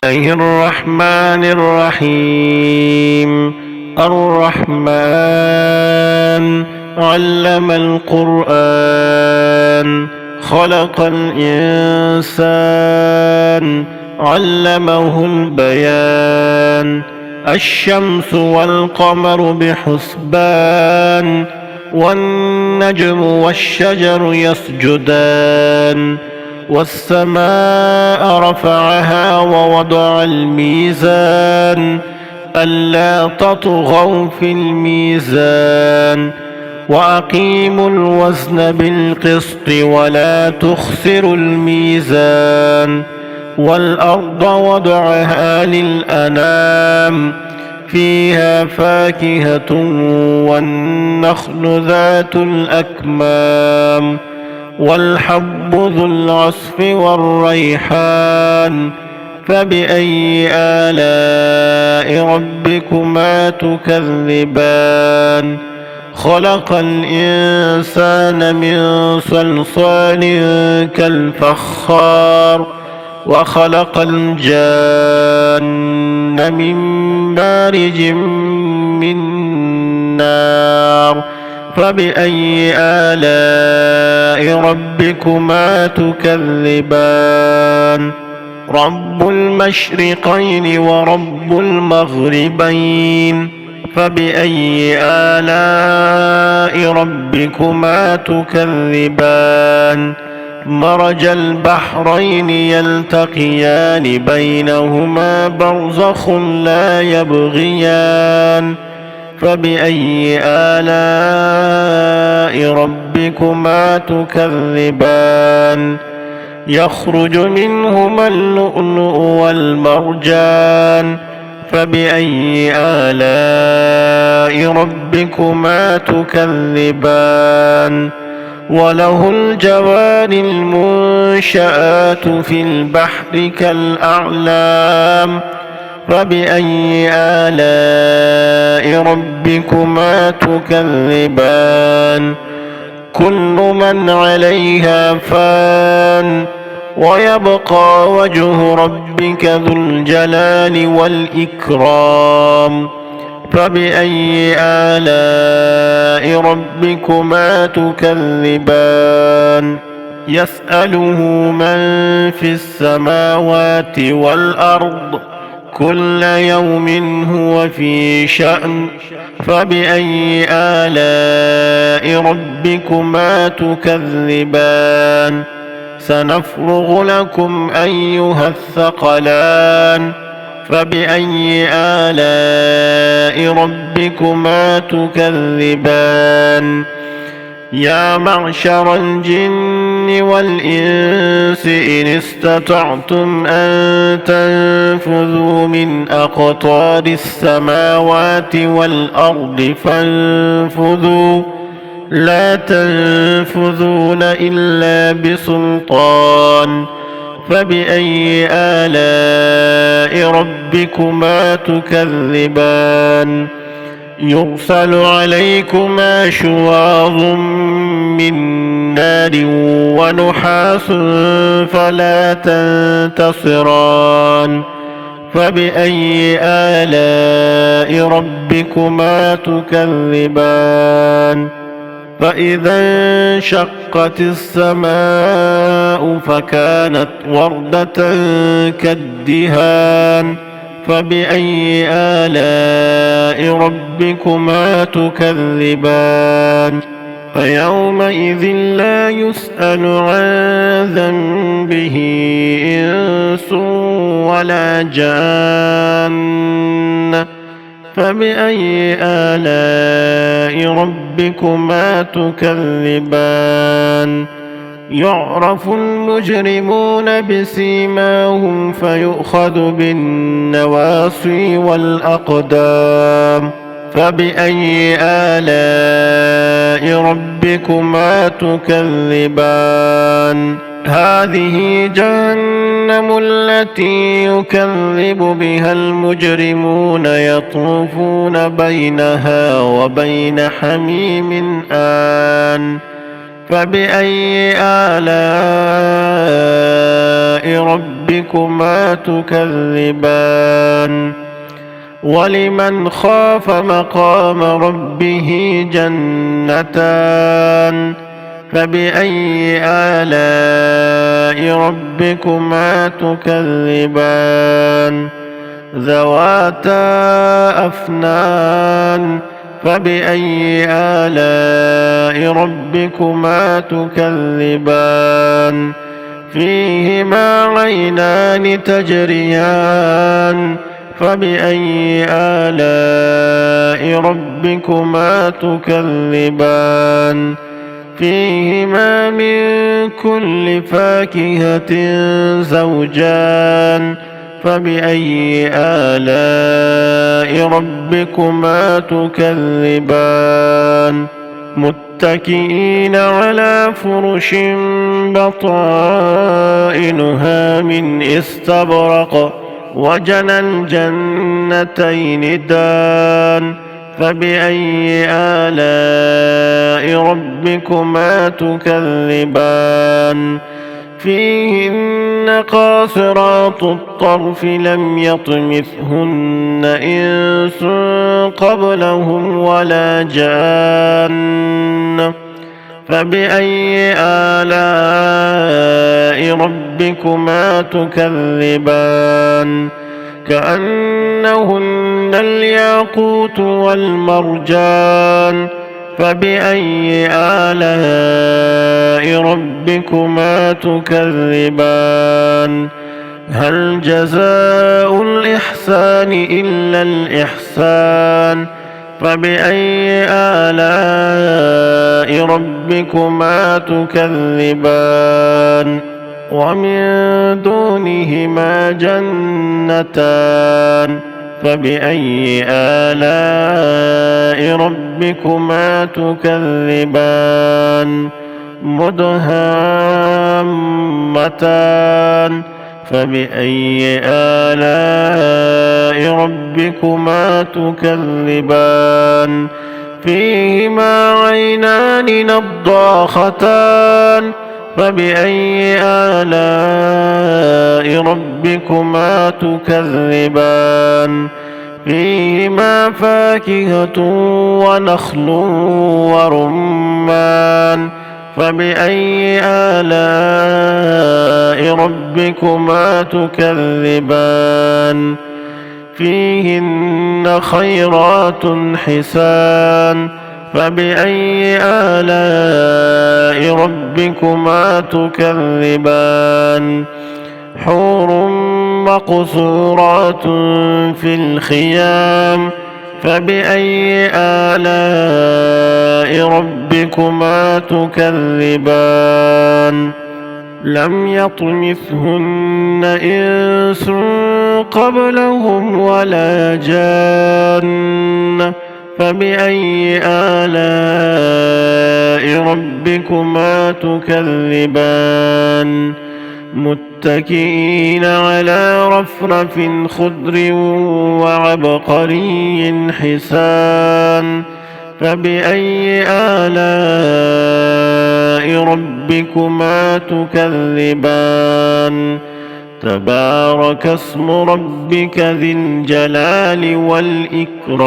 الله الرحمن الرحيم. الرحمن علم القرآن، خلق الإنسان، علمه البيان. الشمس والقمر بحسبان، والنجم والشجر يسجدان. والسماء رفعها ووضع الميزان، ألا تطغوا في الميزان، وأقيموا الوزن بالقسط ولا تخسروا الميزان. والأرض وضعها للأنام، فيها فاكهة والنخل ذات الأكمام، والحب ذو العصف والريحان. فبأي آلاء ربكما تكذبان؟ خلق الإنسان من صلصال كالفخار، وخلق الجان من مارج من نار. فبأي آلاء ربكما تكذبان؟ رب المشرقين ورب المغربين. فبأي آلاء ربكما تكذبان؟ مرج البحرين يلتقيان، بينهما برزخ لا يبغيان. فبأي آلاء ربكما تكذبان؟ يخرج منهما اللؤلؤ والمرجان. فبأي آلاء ربكما تكذبان؟ وله الجوار المنشآت في البحر كالأعلام. فبأي آلاء ربكما تكذبان؟ كل من عليها فان، ويبقى وجه ربك ذو الجلال والإكرام. فبأي آلاء ربكما تكذبان؟ يسأله من في السماوات والأرض، كل يوم هو في شأن. فبأي آلاء ربكما تكذبان؟ سنفرغ لكم أيها الثقلان. فبأي آلاء ربكما تكذبان؟ يا معشر الجن والإنس إن استطعتم أن تنفذوا من أقطار السماوات والأرض فانفذوا، لا تنفذون إلا بسلطان. فبأي آلاء ربكما تكذبان؟ يرسل عليكما شواظ من نار ونحاس فلا تنتصران. فبأي آلاء ربكما تكذبان؟ فإذا انشقت السماء فكانت وردة كالدهان. فبأي آلاء ربكما تكذبان؟ فيومئذ لا يسأل عن ذنبه إنس ولا جان. فبأي آلاء ربكما تكذبان؟ يعرف المجرمون بسيماهم فيؤخذ بالنواصي والأقدام. فبأي آلاء ربكما تكذبان؟ هذه جهنم التي يكذب بها المجرمون، يطوفون بينها وبين حميم آن. فبأي آلاء ربكما ربكما تكذبان ولمن خاف مقام ربه جنتان فبأي آلاء ربكما تكذبان ذواتا أفنان فبأي آلاء ربكما تكذبان فيهما عينان تجريان فبأي آلاء ربكما تكذبان فيهما من كل فاكهة زوجان فبأي آلاء ربكما تكذبان متكئين على فرش بطائنها من استبرق وجنى الجنتين دان فبأي آلاء ربكما تكذبان فيهن قاصرات الطرف لم يطمثهن إنس قبلهم ولا جان فبأي آلاء ربكما تكذبان كأنهن الياقوت والمرجان فبأي آلاء ربكما تكذبان هل جزاء الإحسان إلا الإحسان فبأي آلاء ربكما تكذبان ومن دونهما جنتان فبأي آلاء ربكما تكذبان مدهامتان فبأي آلاء ربكما تكذبان فيهما عينان نضاختان فبأي آلاء ربكما تكذبان فيهما فاكهة ونخل ورمان فبأي آلاء ربكما تكذبان فيهن خيرات حسان فبأي آلاء ربكما تكذبان حور مقصورات في الخيام فبأي آلاء ربكما تكذبان لم يطمثهن إنس قبلهم ولا جان فبأي آلاء ربكما تكذبان متكئين على رفرف خضر وعبقري حسان فبأي آلاء ربكما تكذبان تبارك اسم ربك ذي الجلال والإكرام